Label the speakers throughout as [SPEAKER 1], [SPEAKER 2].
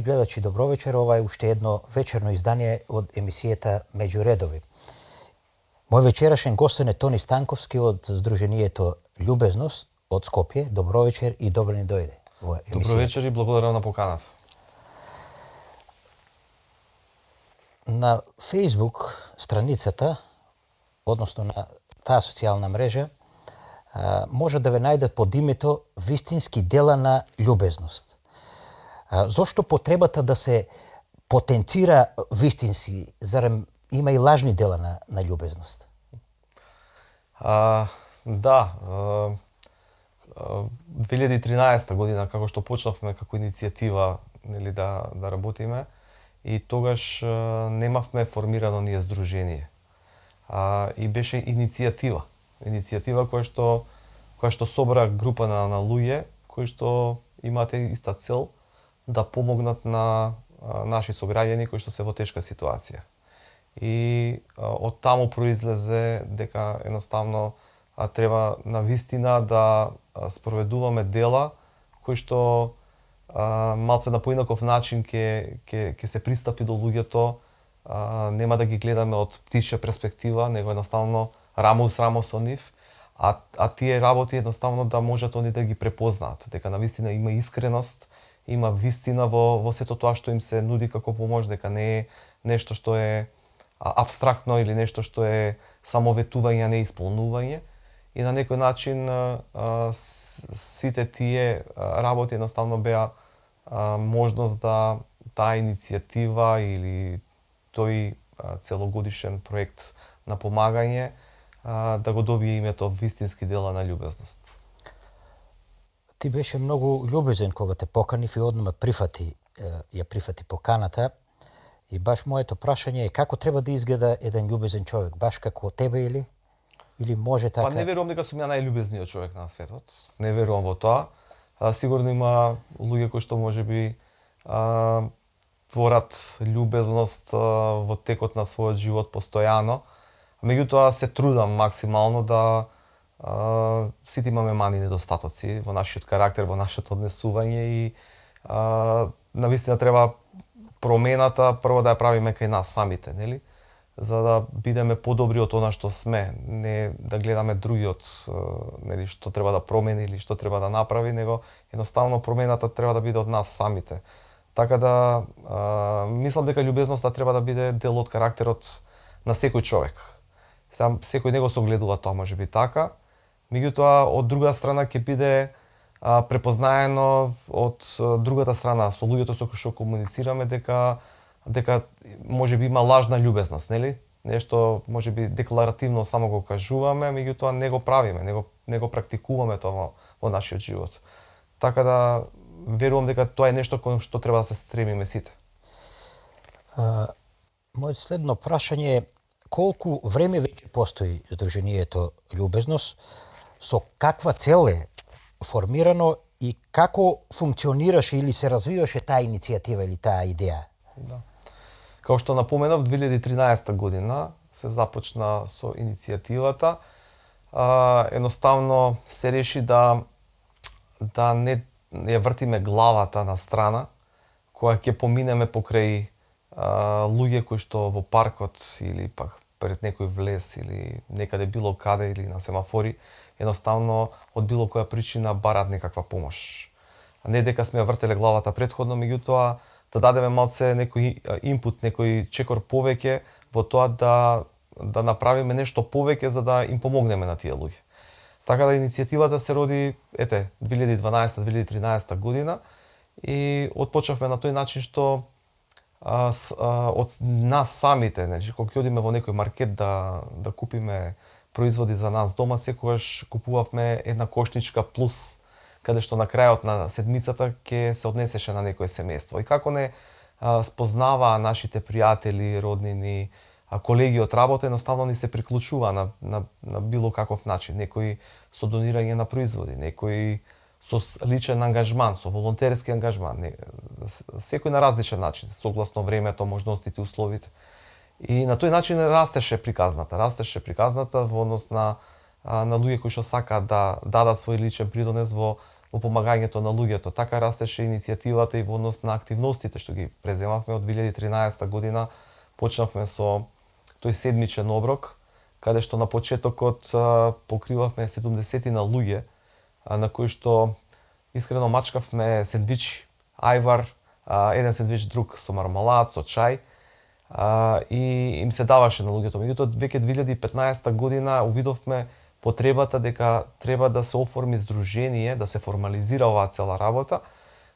[SPEAKER 1] гледачи, добро вечер. Ова е уште едно вечерно издание од емисијата Меѓу редови. Мој вечерашен гостин е Тони Станковски од Сдруженијето Љубезност од Скопје. Добро вечер и добро ни дојде во емисијата.
[SPEAKER 2] Добро вечер и благодарам на поканата.
[SPEAKER 1] На Facebook страницата, односно на таа социјална мрежа, може да ве најдат под името Вистински дела на љубезност. Зошто потребата да се потенцира вистински, зарем има и лажни дела на љубезност?
[SPEAKER 2] Да, 2013 година, како што почнавме како иницијатива, нели, да работиме, и тогаш немавме формирано ние здружение. И беше иницијатива која што собра група на луѓе кои што имаат иста цел да помогнат на наши сограѓани кои што се во тешка ситуација. И од таму произлезе дека едноставно треба на вистина да спроведуваме дела кои што малце на поинаков начин ќе се пристапи до луѓето, нема да ги гледаме од птичја перспектива, него едноставно рамо uz рамо со нив, а тие работи едноставно да можат они да ги препознаат, дека навистина има искреност, има вистина во сето тоа што им се нуди како помош, дека не е нешто што е апстрактно или нешто што е само ветување, а не исполнување. И на некој начин сите тие работи едноставно беа можност да таа иницијатива или тој целогодишен проект на помагање да го добие името Вистински дела на љубезност.
[SPEAKER 1] Ти беше многу љубезен кога те поканив и однема ја прифати поканата. И баш моето прашање е како треба да изгледа еден љубезен човек, баш како тебе или може така?
[SPEAKER 2] Не верувам дека сум ја најљубезниот човек на светот. Не верувам во тоа. Сигурно има луѓе кои што можеби творат љубезност во текот на својот живот постојано. Меѓутоа се трудам максимално да сите имаме мани и недостатоци во нашиот карактер, во нашето однесување и навистина треба промената прво да ја правиме кај нас самите, нели? За да бидеме подобри од она што сме, не да гледаме другиот, нели, што треба да промени или што треба да направи, него едноставно промената треба да биде од нас самите. Така да мислам дека љубезноста треба да биде дел од карактерот на секој човек. Секој него согледува тоа, можеби така. Меѓутоа, од друга страна ќе биде препознаено од другата страна, со луѓето со кои што комуницираме, дека можеби има лажна љубезност, нели? Нешто можеби декларативно само го кажуваме, меѓутоа не го правиме, не го практикуваме тоа во нашиот живот. Така да верувам дека тоа е нешто кон што треба да се стремиме сите.
[SPEAKER 1] Моето следно прашање е колку време веќе постои Сдруженијето Љубезност, со каква цел е формирано и како функционираше или се развиваше таа иницијатива или таа идеја?
[SPEAKER 2] Да. Како што напоменав, 2013 година се започна со иницијативата. Едноставно се реши да не ја вртиме главата на страна, која ќе поминеме покрај луѓе кои што во паркот или пак пред некој влез или некаде било каде или на семафори, едноставно од било која причина бараат некаква помош. Не дека сме ја вртеле главата претходно, меѓутоа да дадеме малце некој инпут, некој чекор повеќе во тоа да направиме нешто повеќе за да им помогнеме на тие луѓе. Така да иницијативата се роди 2012-2013 година и отпочнавме на тој начин што од нас самите, нели, кога ќе одиме во некој маркет да купиме производи за нас дома, секогаш купувавме една кошничка плюс, каде што на крајот на седмицата ќе се однесеше на некое семејство. И како не спознаваа нашите пријатели, роднини, колеги од работа, едноставно ни се приклучува на било каков начин. Некои со донирање на производи, некои со личен ангажман, со волонтерски ангажман, секој на различен начин, согласно времето, можностите, условите. И на тој начин растеше приказната во однос на луѓе кои што сакаат да дадат свој личен придонес во во помагањето на луѓето. Така растеше иницијативата и во однос на активностите што ги преземавме од 2013 година. Почнавме со тој седмичен оброк, каде што на почетокот покривавме 70 на луѓе, на кои што искрено мачкавме сендвичи, ајвар, еден сендвич друг со мармалад, со чај, и им се даваше на луѓето. Меѓутоа, веќе 2015 година увидовме потребата дека треба да се оформи здружение, да се формализира оваа цела работа,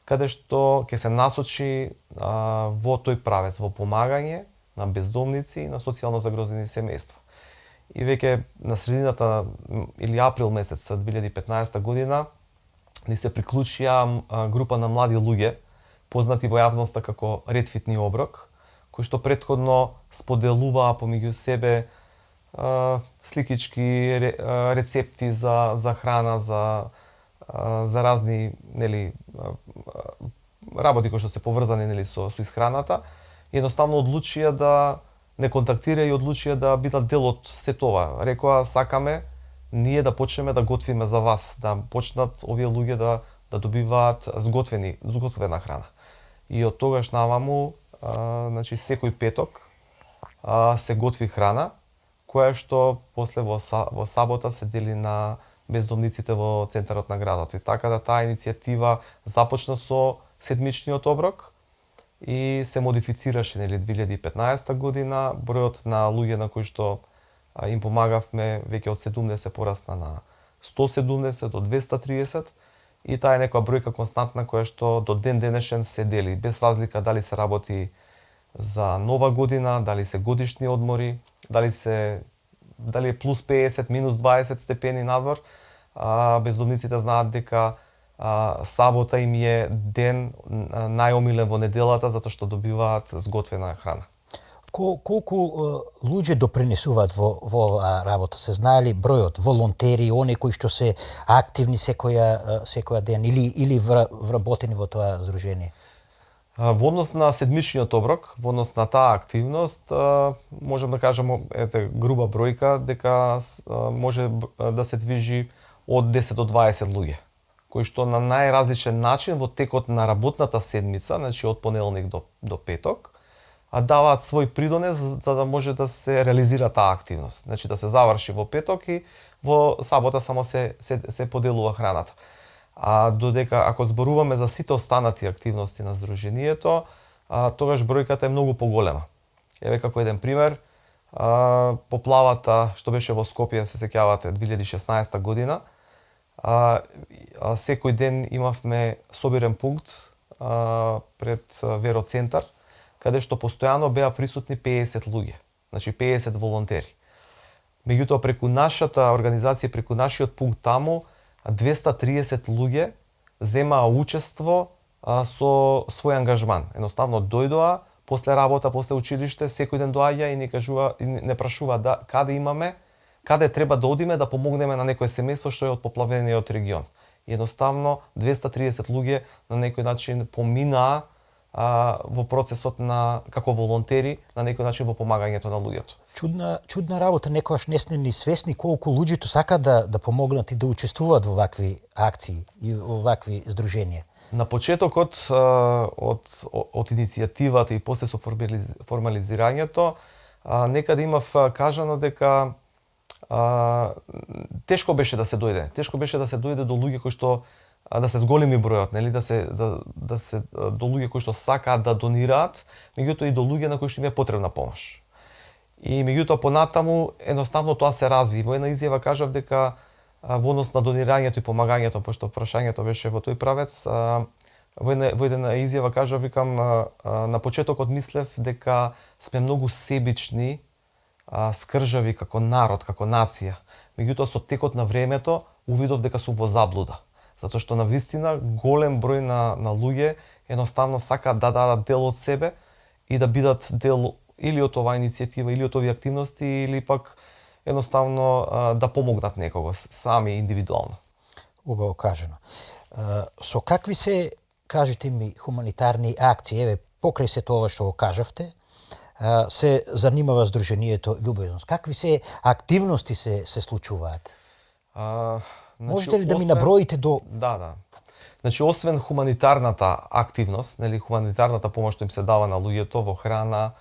[SPEAKER 2] каде што ќе се насочи во тој правец, во помагање на бездомници и на социјално загрозени семејства. И веќе на средината или април месец 2015 година ни се приклучија група на млади луѓе, познати во јавноста како Ретфитни оброк, кои што претходно споделуваа помеѓу себе сликички рецепти за храна, за разни работи кои што се поврзани со исхраната. Едноставно одлучија да не контактира и одлучија да бидат дел од се тоа. Рекоа, сакаме ние да почнеме да готвиме за вас, да почнат овие луѓе да добиваат зготвена храна. И од тогаш наваму, значи секој петок се готви храна, која што после во сабота се дели на бездомниците во центарот на градот. И така да таа иницијатива започна со седмичниот оброк и се модифицираше 2015 година. Бројот на луѓе на кои што им помагавме веќе од 70 порасна на 170 до 230 и таа е некоја бројка константна која што до ден денешен се дели, без разлика дали се работи за нова година, дали се годишни одмори, дали е плюс 50, минус 20 степени надвор. Бездомниците знаат дека сабота им е ден најомилен во неделата затоа што добиваат зготвена храна.
[SPEAKER 1] Колку луѓе допринесуваат во оваа работа? Се знае ли бројот волонтери, оние кои што се активни секоја ден или вработени во тоа здружение?
[SPEAKER 2] Во однос на седмичниот оброк, во однос на таа активност, можам да кажам груба бројка дека може да се движи од 10 до 20 луѓе, кои што на најразличен начин во текот на работната седмица, значи од понеделник до петок, даваат свој придонес за да може да се реализира таа активност. Значи да се заврши во петок и во сабота само се поделува храната. Додека ако зборуваме за сите останати активности на здруженијето, тогаш бројката е многу поголема. Еве како еден пример, поплавата што беше во Скопје, се сеќавате, 2016 година, секој ден имавме собирен пункт пред Вероцентар, каде што постојано беа присутни 50 луѓе, значи 50 волонтери. Меѓутоа, преку нашата организација, преку нашиот пункт таму, 230 луѓе земаа учество со свој ангажман. Едноставно дојдоа после работа, после училиште, секој ден доаѓа и не прашува каде треба да одиме да помогнеме на некој семејство што е од поплавениот регион. Едноставно 230 луѓе на некој начин поминаа во процесот како волонтери на некој начин во помагањето на луѓето.
[SPEAKER 1] Чудна работа, некогаш не сме ни свесни колку луѓето сакаат да помогнат и да учествуваат во вакви акции и во вакви здруженија.
[SPEAKER 2] На почетокот од иницијативата и после со формализирањето, некаде имав кажано дека тешко беше да се дојде до луѓе кои што да се зголеми бројот, нели, да се до луѓе кои што сакаат да донираат, меѓутоа и до луѓе на кои што им е потребна помош. И меѓутоа понатаму едноставно тоа се разви. Во една изјава кажав дека во однос на донирањето и помагањето, пошто прашањето беше во тој правец, во една изјава кажав, викам, на почетокот мислев дека сме многу себични, скржави како народ, како нација. Меѓутоа со текот на времето увидов дека сум во заблуда. Затоа што на вистина голем број на луѓе едноставно сакаат да дадат дел од себе и да бидат дел или од оваа иницијатива, или од овие активности, или пак едноставно да помогнат некого сами индивидуално.
[SPEAKER 1] Убаво кажано. Со какви се, кажете ми, хуманитарни акции, еве покрај се тоа што го кажавте, се занимава здруженијето Љубезност? Какви се активности се случуваат? Можете ли да ми наброите до...
[SPEAKER 2] Да. Значи, освен хуманитарната активност, нели, хуманитарната помош што им се дава на луѓето во храна,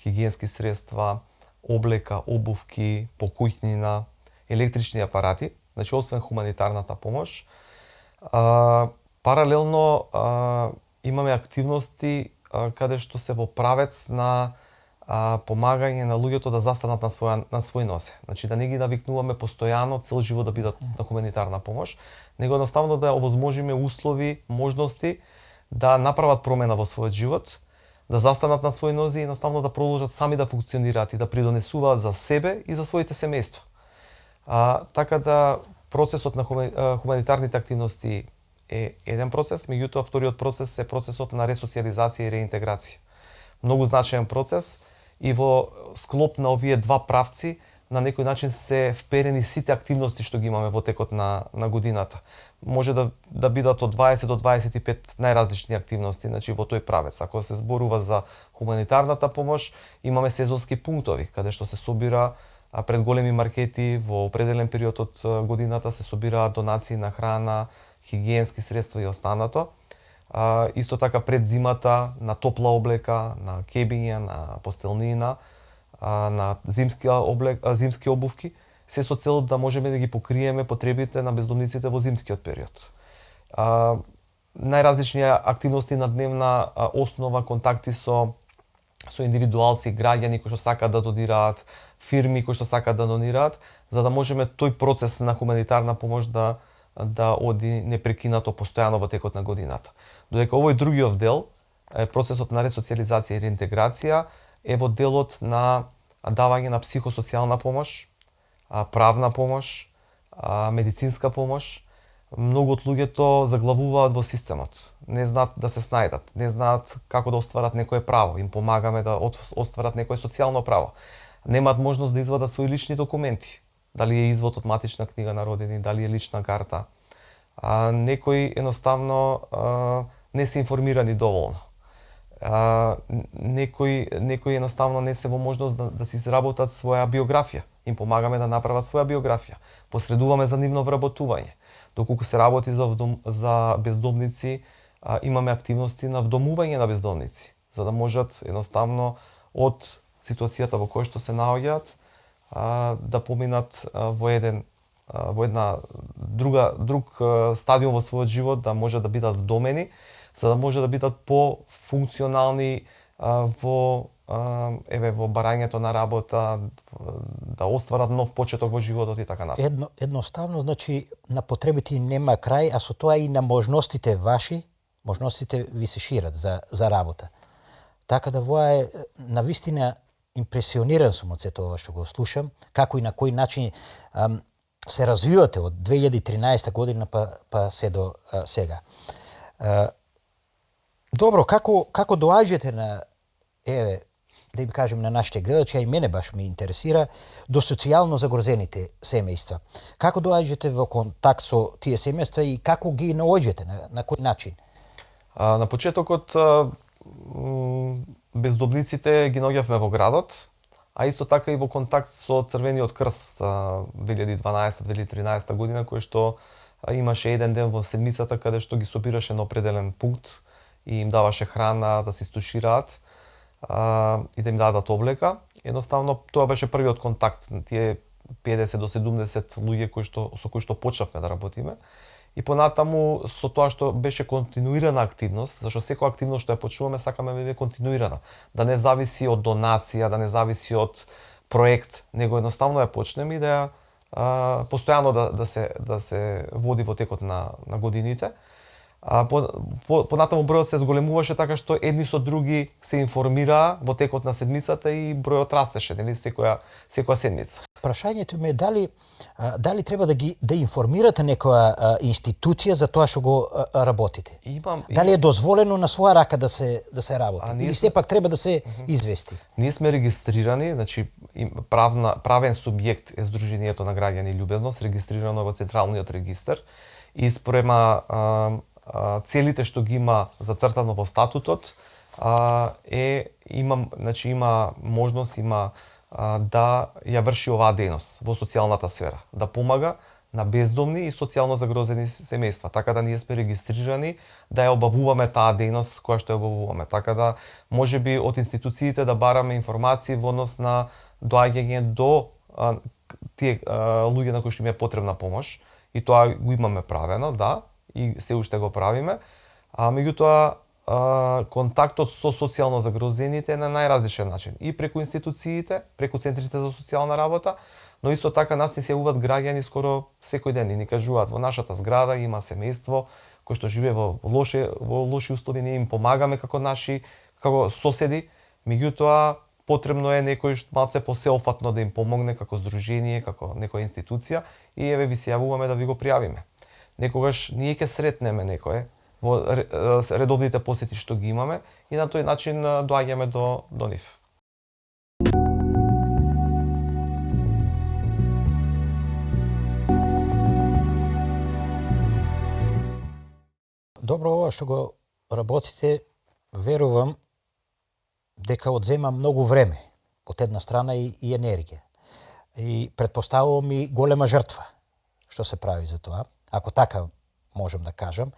[SPEAKER 2] хигиенски средства, облека, обувки, покуќнина, електрични апарати, значи освен хуманитарната помош, паралелно имаме активности каде што се во правец на помагање на луѓето да застанат на свој нозе. Значи да не ги навикнуваме постојано цел живот да бидат на хуманитарна помош, него едноставно да овозможиме услови, можности да направат промена во својот живот, да застанат на свој нозе и едноставно да продолжат сами да функционираат и да придонесуваат за себе и за своите семејства. Така да процесот на хуманитарните активности е еден процес, меѓутоа вториот процес е процесот на ресоциализација и реинтеграција. Многу значаен процес и во склоп на овие два правци на некој начин се вперени сите активности што ги имаме во текот на годината. Може да бидат од 20 до 25 најразлични активности, значи во тој правец. Ако се зборува за хуманитарната помош, имаме сезонски пунктови каде што се собира пред големи маркети во определен период од годината се собираат донации на храна, хигиенски средства и останато. Исто така пред зимата на топла облека, на кебиња, на постелнина, на зимски обувки, се со цел да можеме да ги покриеме потребите на бездомниците во зимскиот период. Најразлични активности на дневна основа, контакти со индивидуалци, граѓани кои што сакаат да донираат, фирми кои што сакаат да донираат, за да можеме тој процес на хуманитарна помош да оди непрекинато постојано во текот на годината. Додека овој другиот дел, процесот на ресоциализација и реинтеграција, е во делот на давање на психосоцијална помош, правна помош, медицинска помош. Многу од луѓето заглавуваат во системот, не знаат да се снајдат, не знаат како да остварат некое право, им помагаме да остварат некое социјално право. Немаат можност да извадат своји лични документи, дали е извод од матична книга на родени, дали е лична карта. Некои едноставно не се информирани доволно. Некои едноставно не се во можност да си изработат своја биографија. Им помагаме да направат своја биографија. Посредуваме за нивно вработување. Доколку се работи за бездомници, имаме активности на вдомување на бездомници, за да можат едноставно од ситуацијата во која што се наоѓаат да поминат во друг стадиум во својот живот, да може да бидат вдомени, за да може да бидат по-функционални во барањето на работа, да остварат нов почеток во животот и така натаму.
[SPEAKER 1] Едноставно, значи, на потребите нема крај, а со тоа и на можностите ви се шират за работа. Така да воа е навистина импресиониран сум од сето ова што го слушам, како и на кој начин се развивате од 2013 година па се до сега. Добро, како доаѓате на да им кажем на нашите гледачи, а и мене баш ме интересира, до социјално загрозените семејства. Како доаѓате во контакт со тие семејства и како ги наоѓате, на кој начин?
[SPEAKER 2] На почетокот бездомниците ги наоѓавме во градот, а исто така и во контакт со Црвениот крст 2012-2013 година, кој што имаше еден ден во седмицата каде што ги собираше на определен пункт и им даваше храна да се стушираат и да им дадат облека. Едноставно тоа беше првиот контакт, тие 50 до 70 луѓе со кои што почнавме да работиме. И понатаму со тоа што беше континуирана активност, зашто секоја активност што ја почнуваме сакаме да биде континуирана, да не зависи од донација, да не зависи од проект, него едноставно ја почнеме и да постојано да се води во текот на годините. Понатаму бројот се зголемуваше така што едни со други се информираа во текот на седмицата и бројот растеше, нели, секоја седмица.
[SPEAKER 1] Прашањето ми е дали треба да информирате некоја институција за тоа што го работите? Дали е дозволено на своја рака да се работи? Или сепак треба да се извести?
[SPEAKER 2] Ние сме регистрирани, значи правен субјект е Сдруженијето на граѓани Љубезност, регистрирано во Централниот регистар и спрема целите што ги има зацртано во статутот, има можност, да ја врши оваа дејност во социјалната сфера, да помага на бездомни и социјално загрозени семејства, така да ние сме регистрирани да ја обавуваме таа дејност која што ја обавуваме. Така да можеби од институциите да бараме информации во однос на доаѓање до тие луѓе на кои што им е потребна помош, и тоа го имаме правено, да, и се уште го правиме. Меѓутоа контактот со социјално загрозените е на најразличен начин, и преку институциите, преку центрите за социјална работа, но исто така нас ни се јавуваат граѓани скоро секој ден и ни кажуваат: во нашата зграда има семејство кој што живее во лоши услови, ние им помагаме како соседи, меѓутоа потребно е некој што малце посеопфатно да им помогне како здружение, како некоја институција, и еве ви се јавуваме да ви го пријавиме. Некогаш ние ќе сретнеме некој во редовните посети што ги имаме и на тој начин доаѓаме до нив.
[SPEAKER 1] Добро, ова што го работите, верувам дека одзема многу време од една страна и енергија. И претпоставувам и голема жртва што се прави за тоа, ако така можам да кажам.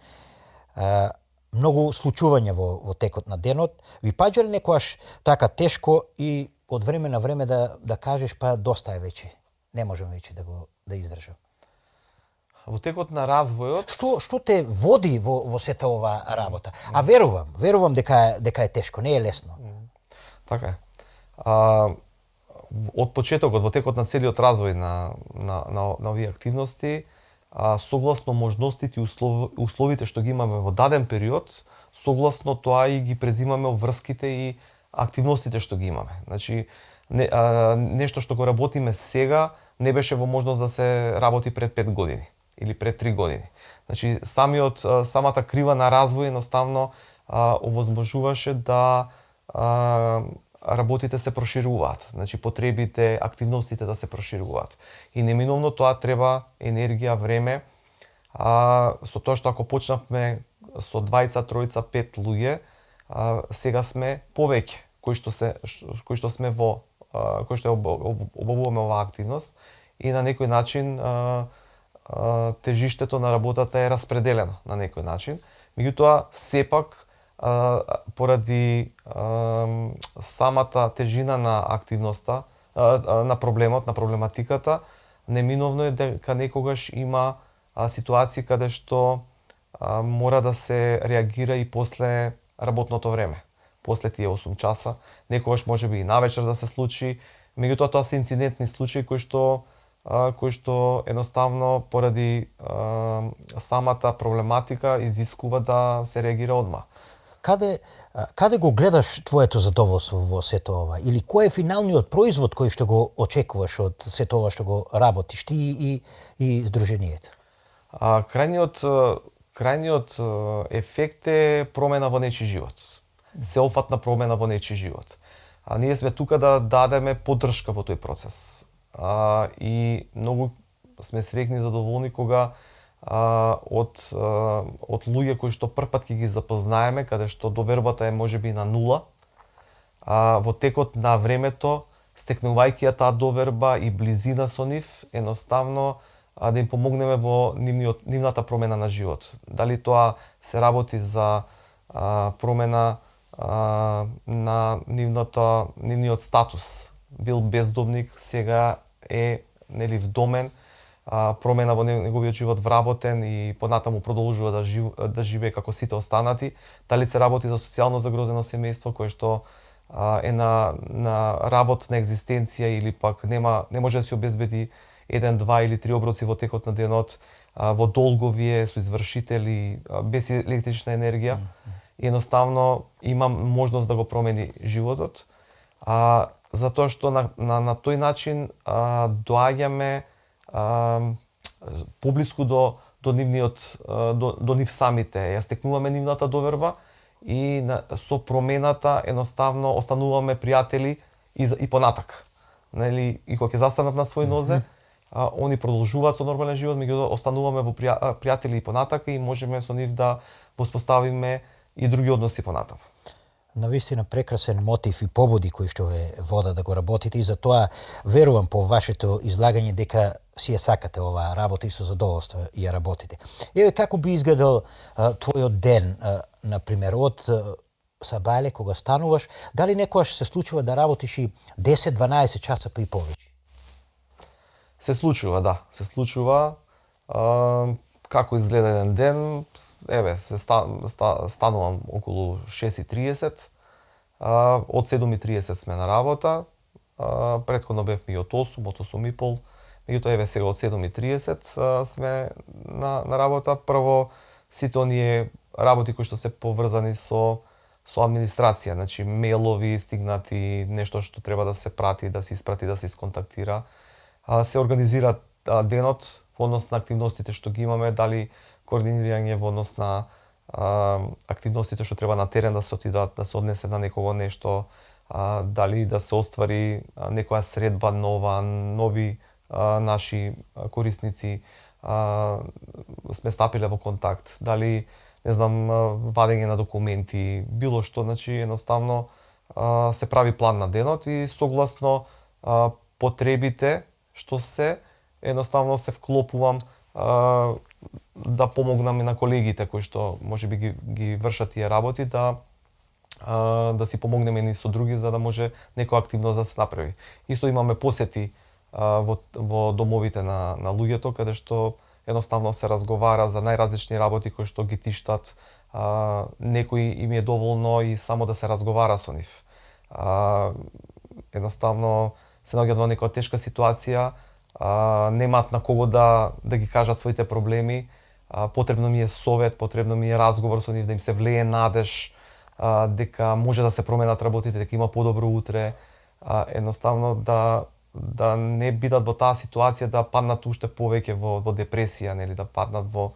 [SPEAKER 1] Многу случувања во текот на денот. Ви паѓа ли некојаш така тешко и од време на време да кажеш па доста е веќе, не можам веќе да издржам?
[SPEAKER 2] Во текот на развојот...
[SPEAKER 1] Што те води во сета ова работа? А верувам дека е тешко, не е лесно.
[SPEAKER 2] Така е. Од почетокот, во текот на целиот развој на овие активности, согласно можностите и условите што ги имаме во даден период, согласно тоа и ги презимаме врските и активностите што ги имаме. Значи, нешто што го работиме сега не беше во можност да се работи пред 5 години или пред 3 години. Значи, самата крива на развој едноставно овозможуваше да работите се прошируваат, значи потребите, активностите да се прошируваат. И неминовно тоа треба енергија, време. Со тоа што ако почнавме со 2, 3, 5 луѓе, сега сме повеќе кои што сме кои што обавуваме оваа активност, и на некој начин тежиштето на работата е распределено на некој начин. Меѓутоа, сепак, поради самата тежина на активноста, на проблемот, на проблематиката, неминовно е дека некогаш има ситуации каде што мора да се реагира и после работното време, после тие 8 часа, некогаш можеби и навечер да се случи, меѓутоа тоа се инцидентни случаи кои што едноставно поради самата проблематика изискува да се реагира одма.
[SPEAKER 1] Каде го гледаш твоето задоволство во сето ова? Или кој е финалниот производ кој што го очекуваш од сето ова што го работиш ти и здруженијето?
[SPEAKER 2] Крајниот ефект е промена во нечи живот. Сеопфатна промена во нечи живот. Ние сме тука да дадеме поддршка во тој процес. И многу сме среќни и задоволни кога од луѓе кои што првпат ќе ги запознаеме, каде што довербата е можеби на нула, во текот на времето, стекнувајќи ја таа доверба и близина со нив, едноставно да им помогнеме во нивната промена на живот. Дали тоа се работи за промена на нивниот статус. Бил бездомник, сега е вдомен, промена во неговиот живот, вработен и понатаму продолжува да живее како сите останати. Дали се работи за социјално загрозено семејство кое што е на работна екзистенција или пак не може да се обезбеди 1, 2 или 3 оброци во текот на денот, во долгови со извршители, без електрична енергија. Едноставно има можност да го промени животот. Затоа што на тој начин доаѓаме поблиску до нив самите, ја стекнуваме нивната доверба и со промената едноставно остануваме пријатели и понатак. Нели, и кога ќе застанат на свој нозе, они продолжуваат со нормален живот, меѓутоа остануваме во пријатели и понатака и можеме со нив да воспоставиме и други односи понатаму.
[SPEAKER 1] Навистина прекрасен мотив и побуди кои што ве вода да го работите и затоа верувам по вашето излагање дека си ја сакате оваа работа и со задоволство ја работите. Еве како би изгледал твојот ден, например, од сабајле кога стануваш, дали некогаш се случува да работиш и 10-12 часа па и повеќе?
[SPEAKER 2] Се случува, да, се случува. Како изгледа еден ден? Еве, станувам околу 6:30. Од 7:30 сме на работа. Претходно бевме и од 8, од 8:30. Меѓутоа, еве сега од 7:30 сме на работа. Прво, сите оние работи кои што се поврзани со администрација, значи мејлови стигнати, нешто што треба да се прати, да се испрати, да се исконтактира. Се организира денот во однос на активностите што ги имаме, дали координирање во однос на активностите што треба на терен да се отидат, да се однесе на некого нешто, дали да се оствари некоја средба нова, нови наши корисници сме стапиле во контакт, дали не знам, вадење на документи, било што, значи едноставно се прави план на денот и согласно потребите што едноставно се вклопувам да помогнам и на колегите кои што можеби ги вршат тие работи, да си помогнеме ни со други за да може некоја активност да се направи. Исто имаме посети во домовите на луѓето каде што едноставно се разговара за најразлични работи кои што ги тиштат, некои им е доволно и само да се разговара со нив. Едноставно се наоѓаат во некоја тешка ситуација, немаат на кого да ги кажат своите проблеми, потребно ми е совет, потребно ми е разговор со нив, да им се влее надеж, дека може да се променат работите, дека има подобро утре, едноставно да не бидат во таа ситуација да паднат уште повеќе во депресија, нели, да паднат во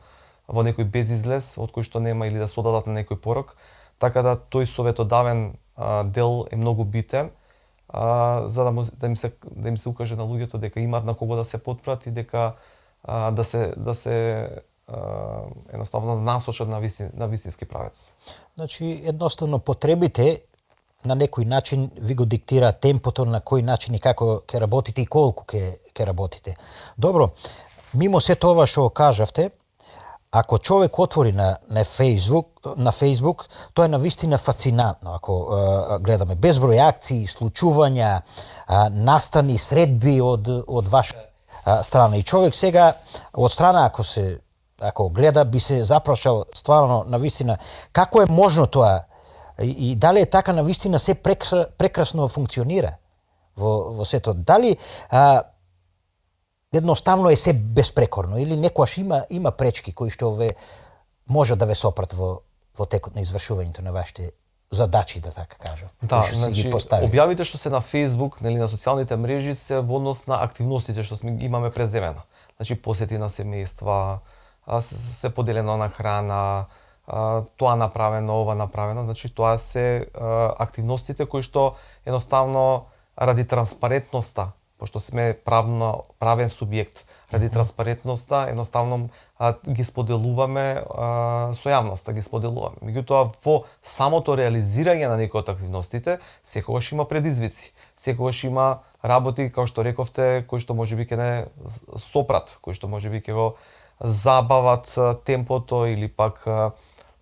[SPEAKER 2] некој безизлез од кој што нема или да се одадат на некој порок, така да тој советодавен дел е многу битен, за да им се укаже на луѓето дека имаат на кого да се потпрат и дека да се едноставно насочат на вистински правец.
[SPEAKER 1] Значи, едноставно потребите на некој начин ви го диктира темпото на кој начин и како ќе работите и колку ќе работите. Добро, мимо се тоа што кажавте, ако човек отвори на Facebook, тоа е навистина фасцинантно. Ако гледаме безброј акции, случувања, настани, средби од ваша страна. И човек сега од страна ако гледа би се запрашал стварно навистина како е можно тоа и дали е така навистина се прекрасно функционира во сето. Дали едноставно е се безпрекорно или некојаш има пречки кои што може да ве сопрат во текот на извршувањето на вашите задачи, да така кажам.
[SPEAKER 2] Да, значи, објавите што се на Facebook, нели, на социјалните мрежи се во однос на активностите што имаме преземено. Значи, посети на семејства, се поделено на храна, тоа направено, ова направено, значи тоа се активностите кои што едноставно ради транспарентноста, пошто сме правен субјект, ради транспарентноста едноставно ги споделуваме со јавноста, ги споделуваме. Меѓутоа во самото реализирање на некои од активностите секогаш има предизвици, секогаш има работи како што рековте кои што можеби ќе не сопрат, кои што можеби ќе го забават темпото или пак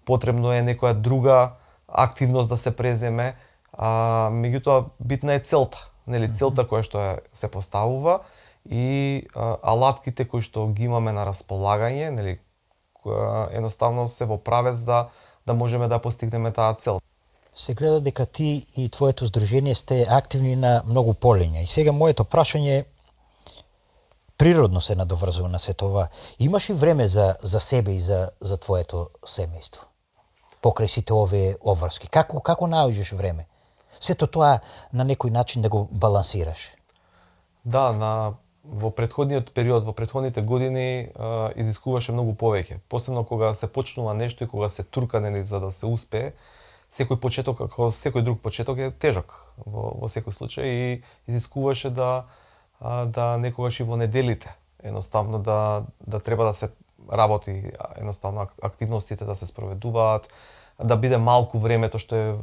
[SPEAKER 2] потребно е некоја друга активност да се преземе, меѓутоа битна е целта, нели, целта која што се поставува и алатките кои што ги имаме на располагање, нели, едноставно се во правец да можеме да постигнеме таа цел.
[SPEAKER 1] Се гледа дека ти и твоето здружение сте активни на многу полиња. И сега моето прашање природно се надоврзува на се това. Имаш ли време за себе и за твоето семејство? Покрај сите овие обврски. Како наоѓаш време? Сето тоа на некој начин да го балансираш?
[SPEAKER 2] Да, во претходниот период, во претходните години изискуваше многу повеќе. Посебно кога се почнува нешто и кога се турка, нели, за да се успее, секој почеток, како секој друг почеток е тежок во секој случај и изискуваше да некогаш и во неделите едноставно да треба да се работи, едноставно активностите да се спроведуваат, да биде малку времето што е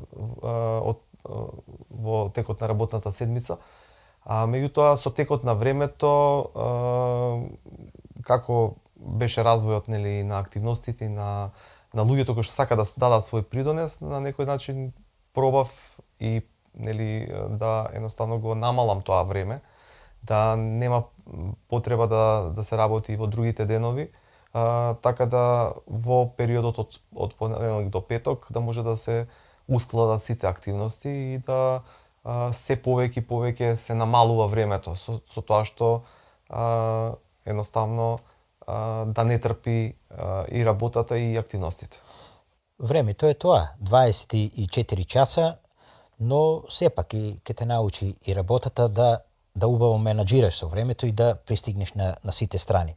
[SPEAKER 2] во текот на работната седмица. Меѓутоа со текот на времето како беше развојот нели на активностите и на луѓето кои што сака да дадат свој придонес, на некој начин пробав и нели да едноставно го намалам тоа време, да нема потреба да се работи во другите денови, така да во периодот од понеделник до петок да може да се ускладат сите активности и да се повеќе и повеќе се намалува времето со тоа што едноставно да не трпи и работата и активностите.
[SPEAKER 1] Времето е тоа, 24 часа, но сепак и ќе те научи и работата да убаво менаџираш со времето и да пристигнеш на сите страни.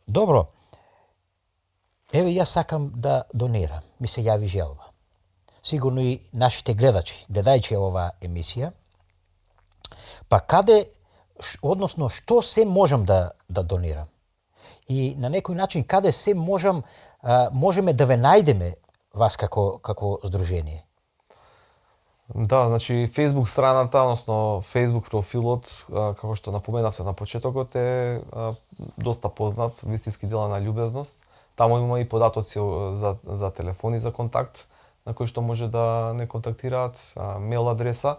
[SPEAKER 1] Добро. Еве јас сакам да донирам. Ми се јави желба. Сигурно и нашите гледачи, гледајќи оваа емисија, па каде, односно што се можам да донирам? И на некој начин каде се можеме да ве најдеме вас како здружение?
[SPEAKER 2] Да, значи Facebook страната, односно Facebook профилот, како што напоменавте на почетокот, е доста познат, вистински дела на љубезност. Таму има и податоци за телефони за контакт, на кои што може да не контактираат, мејл адреса,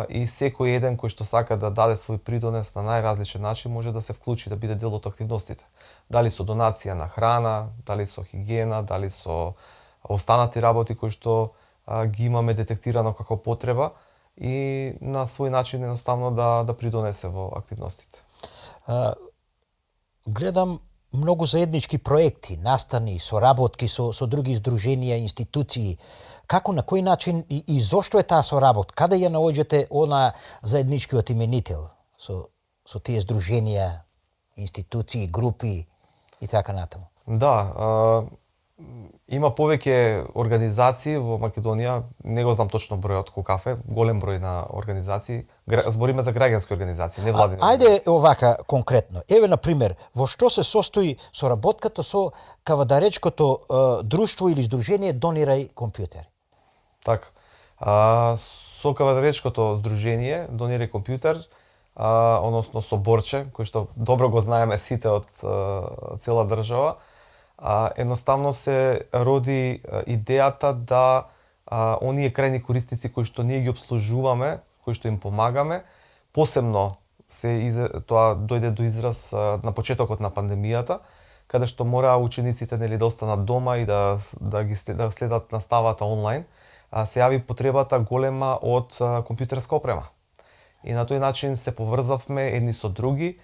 [SPEAKER 2] и секој еден кој што сака да даде свој придонес на најразличен начин може да се вклучи, да биде дел од активностите. Дали со донација на храна, дали со хигиена, дали со останати работи кои што ги имаме детектирано како потреба и на свој начин едноставно да придонесе во активностите.
[SPEAKER 1] Гледам многу заеднички проекти, настани, соработки со други здруженија, институции. Како, на кој начин и зошто е таа соработка? Каде ја наоѓате она заедничкиот именител со тие здруженија, институции, групи и така натаму?
[SPEAKER 2] Да, има повеќе организации во Македонија, не го знам точно бројот колкав е, голем број на организации. Збориме за граѓански организации, не владини.
[SPEAKER 1] Ајде овака конкретно. Еве на пример, во што се состои соработката со Кавадаречкото друштво или здружение Донирај компјутери?
[SPEAKER 2] Така. Со Кавадаречкото здружение Донирај компјутер, односно со Борче, кој што добро го знаеме сите од цела држава, едноставно се роди идејата да оние крајни корисници кои што ние ги обслужуваме, кои што им помагаме, посебно тоа дојде до израз на почетокот на пандемијата, каде што мора учениците нели да останат дома и да следат наставата онлайн, се јави потребата голема од компјутерска опрема. И на тој начин се поврзавме едни со други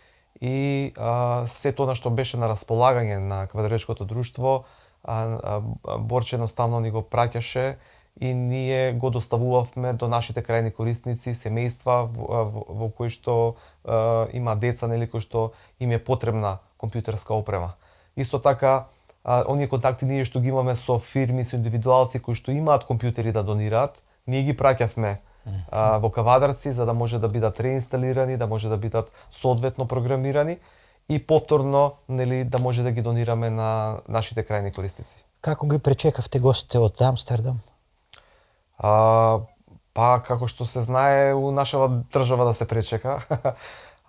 [SPEAKER 2] и се тоа што беше на располагање на Квадречкото друштво, Борче едноставно ни го праќаше и ние го доставувавме до нашите крајни корисници, семејства во кои што има деца, нели, кои што им е потребна компјутерска опрема. Исто така, оние контакти ние што ги имаме со фирми, со индивидуалци кои што имаат компјутери да донираат, ние ги праќавме во Кавадарци за да може да бидат реинсталирани, да може да бидат соодветно програмирани и повторно нели да може да ги донираме на нашите крајни корисници.
[SPEAKER 1] Како ги пречекавте гостите од Амстердам?
[SPEAKER 2] Па како што се знае у нашава држава да се пречека,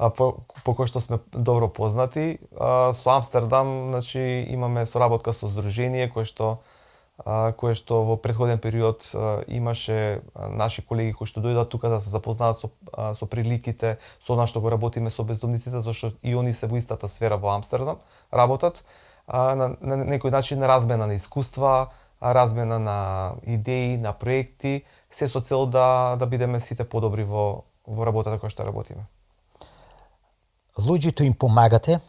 [SPEAKER 2] по кој што сме добро познати, со Амстердам, значи имаме соработка со здружение кое што во претходен период имаше наши колеги кои што дојдат тука да се запознаат со приликите, со она што го работиме со бездомниците, зашто и они се во истата сфера во Амстердам работат, на некој начин размена на искуства, размена на идеи, на проекти, се со цел да бидеме сите подобри во работата која што работиме.
[SPEAKER 1] Луѓето им помагате?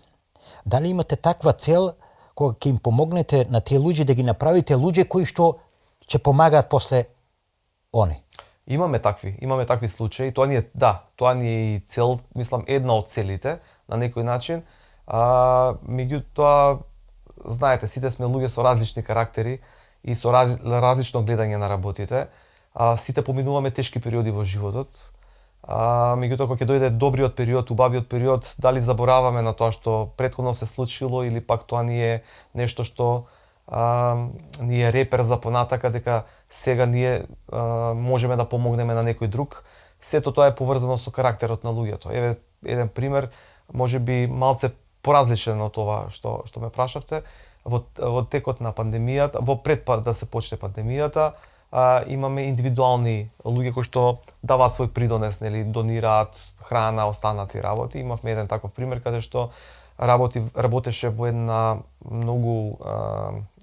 [SPEAKER 1] Дали имате таква цел кога ќе им помогнете на тие луѓе да ги направите луѓе кои што ќе помагаат после они?
[SPEAKER 2] Имаме такви случаи. Тоа ни е и цел, мислам една од целите на некој начин. Меѓутоа, знаете, сите сме луѓе со различни карактери и со различно гледање на работите. Сите поминуваме тешки периоди во животот. Меѓутоа, кога ќе дојде добриот период, убавиот период, дали забораваме на тоа што претходно се случило или пак тоа ни е нешто што ни е репер за понатака дека сега ние можеме да помогнеме на некој друг. Сето тоа е поврзано со карактерот на луѓето. Еве еден пример, можеби малце поразличен од ова што ме прашавте. Во текот на пандемијата, во пред да се почне пандемијата, имаме индивидуални луѓе кои што даваат свој придонес, нели, донираат храна, останати работи. Имавме еден таков пример каде што работеше во една многу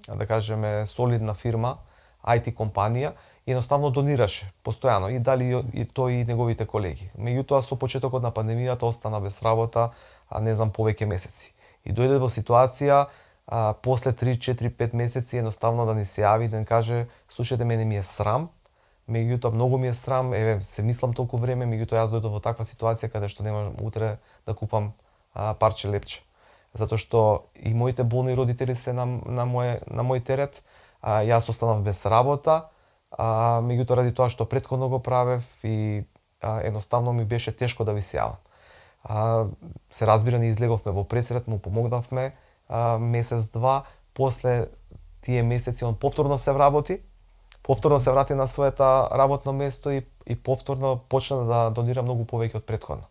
[SPEAKER 2] да кажеме солидна фирма, IT компанија, и едноставно донираше постојано и дали и тој и неговите колеги. Меѓутоа со почетокот на пандемијата остана без работа, не знам, повеќе месеци. И дојде во ситуација после 3, 4, 5 месеци едноставно да ни се јави да ни каже: слушајте, мене ми е срам, меѓутоа многу ми е срам, еве се мислам толку време, меѓутоа јас дојдов во таква ситуација каде што не можам утре да купам парче лепче. Затоа што и моите болни родители се на мој терет, јас останав без работа, меѓутоа ради тоа што претходно го правев и едноставно ми беше тешко да ви се јавам. Се разбира, не излеговме во пресрет, му помогнавме месец-два, после тие месеци он повторно се вработи, повторно се врати на своето работно место и повторно почна да донира многу повеќе од претходно.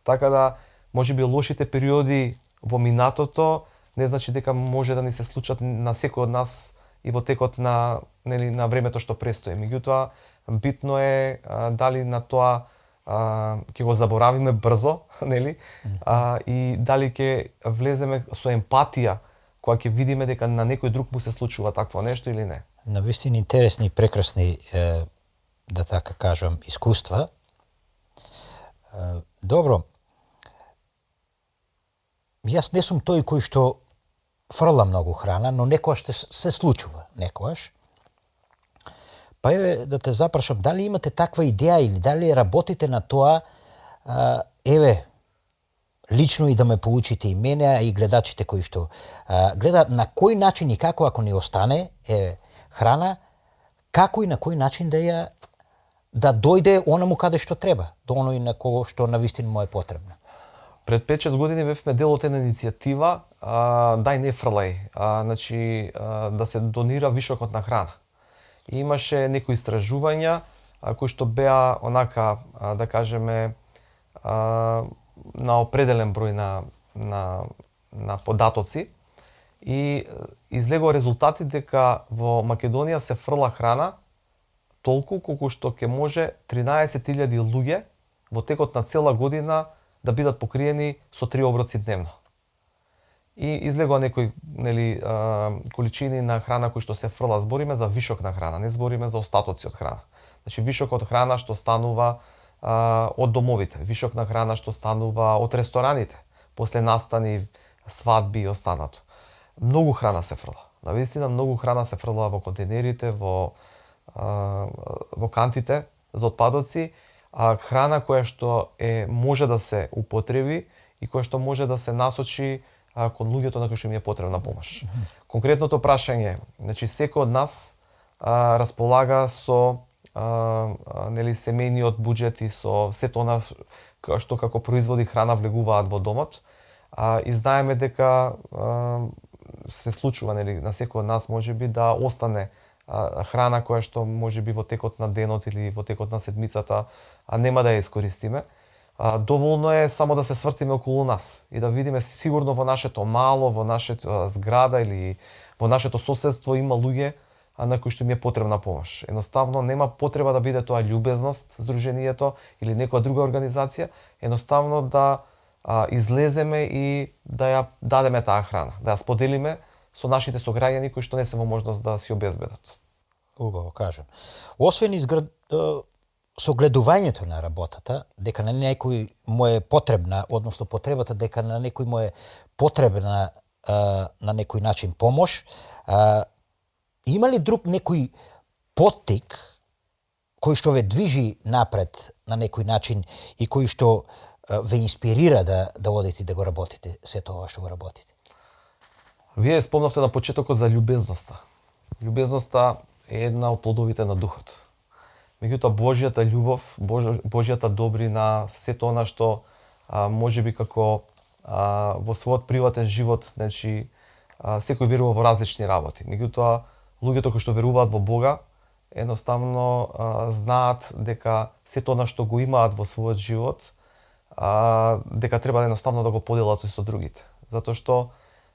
[SPEAKER 2] Така да, можеби лошите периоди во минатото не значи дека може да ни се случат на секој од нас и во текот на времето што престои. Меѓутоа, битно е дали на тоа ќе го заборавиме брзо, нели? И дали ќе влеземе со емпатија кога ќе видиме дека на некој друг му се случува такво нешто или не.
[SPEAKER 1] Навистина интересни и прекрасни, да така кажам, искуства. Добро. Јас не сум тој кој што фрла многу храна, но некојаш се случува, некојаш. Па еве да те запрашам, дали имате таква идеја или дали работите на тоа, еве, лично и да ме поучите и мене, а и гледачите кои што гледаат на кој начин и како ако ни остане храна, како и на кој начин да дојде онаму каде што треба, до оној на кого што навистина му е потребно.
[SPEAKER 2] Пред 5-6 години бевме дел од една иницијатива Дај не фрлај, значи да се донира вишокот на храна. И имаше некои истражувања кои што беа онака, да кажеме, на определен број на податоци, и излегува резултати дека во Македонија се фрла храна толку колку што ќе може 13.000 луѓе во текот на цела година да бидат покриени со 3 оброци дневно. И излегува некои количини на храна кои што се фрла. Збориме за вишок на храна, не збориме за остатоци од храна. Значи вишок од храна што станува од домовите, вишок на храна што станува од рестораните, после настани, свадби и останато. Многу храна се фрла. Навистина многу храна се фрла во контейнерите, во кантите за отпадоци, храна која што може да се употреби и која што може да се насочи кон луѓето на кои што им е потребна помош. Конкретното прашање, значи секој од нас располага со семејниот буџет и со сето она што како производи храна влегуваат во домот, и знаеме дека се случува на секој од нас можеби да остане храна која што можеби во текот на денот или во текот на седмицата нема да ја искористиме. Доволно е само да се свртиме околу нас и да видиме сигурно во нашето мало, во нашата зграда или во нашето соседство има луѓе на кои што им е потребна помош. Едноставно нема потреба да биде тоа љубезност, здруженијето или некоја друга организација, едноставно да излеземе и да ја дадеме таа храна, да ја споделиме со нашите сограѓани кои што не се во можност да си обезбедат.
[SPEAKER 1] Убаво кажам. Освен согледувањето на работата, дека на некој му е потребна, односно потребата дека на некој му е потребна на некој начин помош, има ли друг некој поттик кој што ве движи напред на некој начин и кој што ве инспирира да одите да го работите се тоа што го работите?
[SPEAKER 2] Вие спомнавте на почетокот за љубезноста. Љубезноста е една од плодовите на духот. Меѓутоа Божјата љубов, Божјата добрина, сето она што можеби како во својот приватен живот, значи секој верува во различни работи. Меѓутоа, луѓето кои што веруваат во Бога, едноставно знаат дека сето она што го имаат во својот живот, дека треба едноставно да го поделат со другите. Затоа што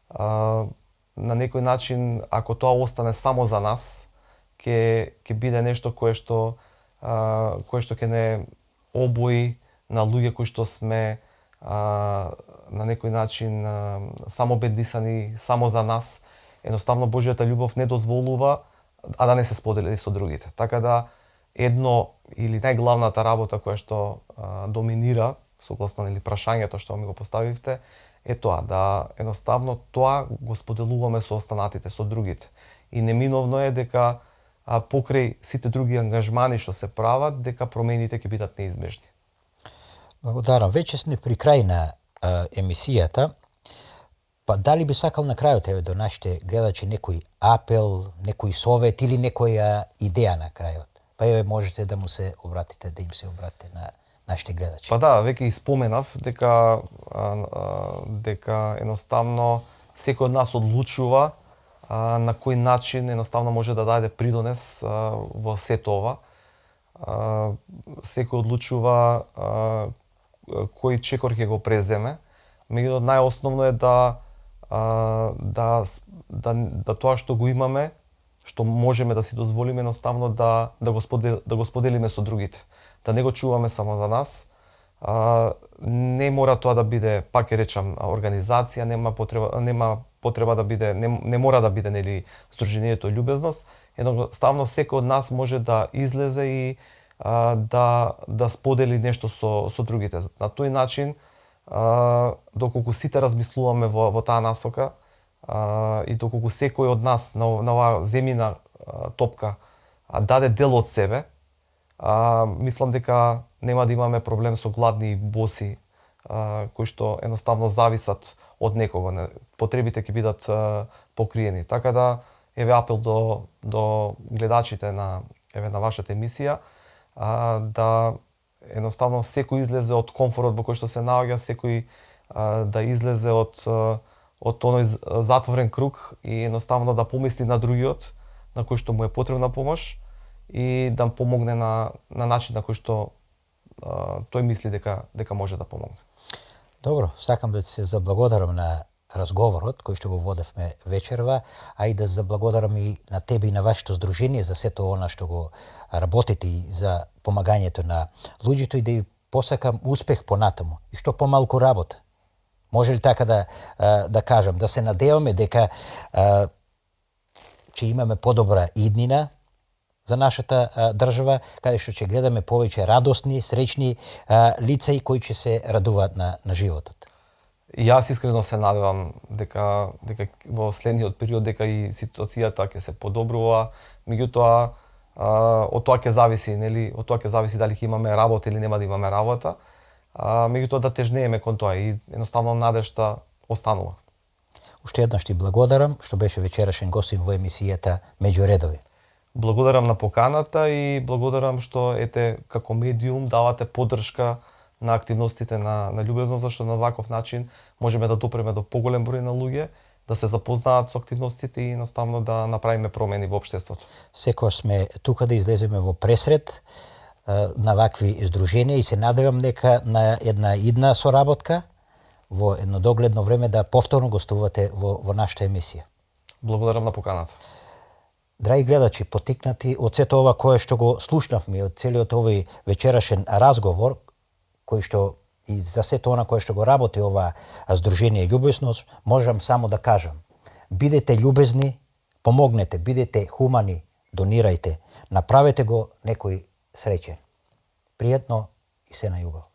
[SPEAKER 2] на некој начин, ако тоа остане само за нас, ќе биде нешто кое што ќе не обои на луѓе кои што сме на некој начин само беднисани, само за нас. Едноставно Божјата љубов не дозволува да не се сподели со другите. Така да едно или најглавната работа која што доминира, согласно прашањето што ми го поставивте, е тоа да едноставно тоа го споделуваме со останатите, со другите. И неминовно е дека покрај сите други ангажмани што се прават, дека промените ќе бидат неизбежни.
[SPEAKER 1] Благодарам. Веќе сме при крај на емисијата. Па дали би сакал на крајот еве до нашите гледачи некој апел, некој совет или некоја идеја на крајот? Па еве можете да му се обратите, да им се обратите на нашите гледачи.
[SPEAKER 2] Па да, веќе споменав дека едноставно секој од нас одлучува на кој начин едноставно може да даде придонес во сето ова. Секој одлучува кој чекор ќе го преземе. Меѓутоа најосновно е да тоа што го имаме, што можеме да си дозволиме едноставно да го споделиме со другите. Да не го чуваме само за нас. Не мора тоа да биде, пак ќе речам, организација, нема потреба да биде, не мора да биде нели Сдруженијето љубезност. Едноставно секој од нас може да излезе и да сподели нешто со другите. На тој начин, доколку сите размислуваме во таа насока и доколку секој од нас на оваа земјина топка даде дел од себе, мислам дека нема да имаме проблем со гладни и боси кои што едноставно зависат од некого. Потребите ќе бидат покриени. Така да еве апел до гледачите на вашата емисија, да едноставно секој излезе од комфорот во кој што се наоѓа, секој да излезе од тоној затворен круг и едноставно да помисли на другиот, на кој што му е потребна помош и да помогне на начин на кој што тој мисли дека може да помогне.
[SPEAKER 1] Добро, сакам да се заблагодарам на разговорот кој што го водевме вечерва, а и да заблагодарам и на тебе и на вашето здружение за сето она што го работите и за помагањето на луѓето и да ви посакам успех понатаму и што помалку работа. Може ли така да кажам, да се надеваме дека ќе имаме подобра иднина за нашата држава, каде што ќе гледаме повеќе радосни, среќни лица и кои ќе се радуваат на животот.
[SPEAKER 2] Јас искрено се надевам дека во следниот период дека и ситуацијата ќе се подобрува, меѓутоа од тоа ќе зависи, нели, од тоа ќе зависи дали ќе имаме работа или нема да имаме работа. Меѓутоа да тежнееме кон тоа и едноставно надежта останува.
[SPEAKER 1] Уште еднаш ти благодарам што беше вечерашен гостин во емисијата Меѓу редови.
[SPEAKER 2] Благодарам на поканата и благодарам што како медиум давате поддршка на активностите на љубезност, зашто на ваков начин можеме да допреме до поголем број на луѓе, да се запознаат со активностите и наставно да направиме промени во општеството.
[SPEAKER 1] Секогаш сме тука да излеземе во пресред на вакви здруженија и се надевам дека на една идна соработка во едно догледно време да повторно гостувате во нашата емисија.
[SPEAKER 2] Благодарам на поканата.
[SPEAKER 1] Драги гледачи, потикнати од сето ова кое што го слушнавме, од целиот овој вечерашен разговор, кој што и за сето она кое што го работи ова здружение љубезност, можам само да кажам: бидете љубезни, помогнете, бидете хумани, донирајте, направете го некој среќен. Пријатно и се на љубов.